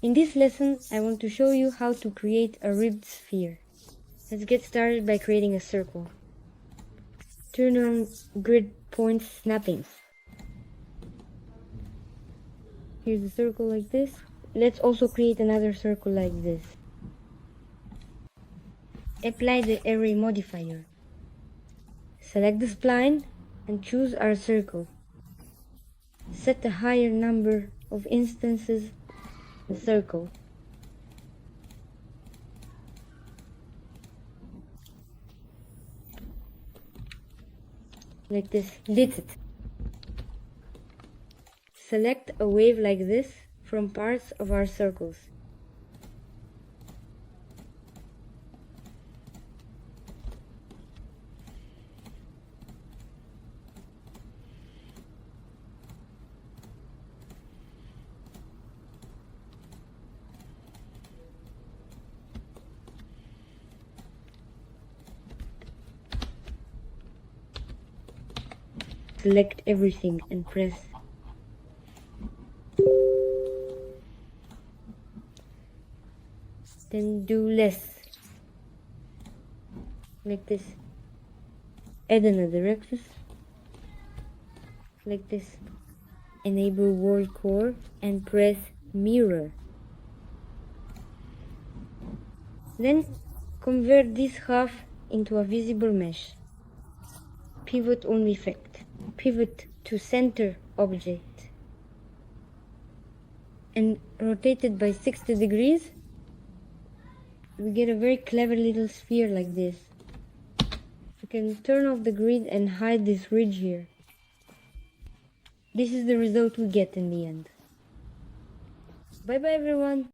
In this lesson, I want to show you how to create a ribbed sphere. Let's get started by creating a circle. Turn on grid point snappings. Here's a circle like this. Let's also create another circle like this. Apply the array modifier. Select the spline and choose our circle. Set a higher number of instances in the circle. Like this. Delete it. Select a wave like this from parts of our circles. Select everything and press. Then do less. Like this. Add another axis. Like this. Enable world core and press mirror. Then convert this half into a visible mesh. Pivot on effect. Pivot to center object and rotate it by 60 degrees. We get a very clever little sphere like this. We can turn off the grid and hide this ridge here. This is the result we get in the end. Bye bye everyone.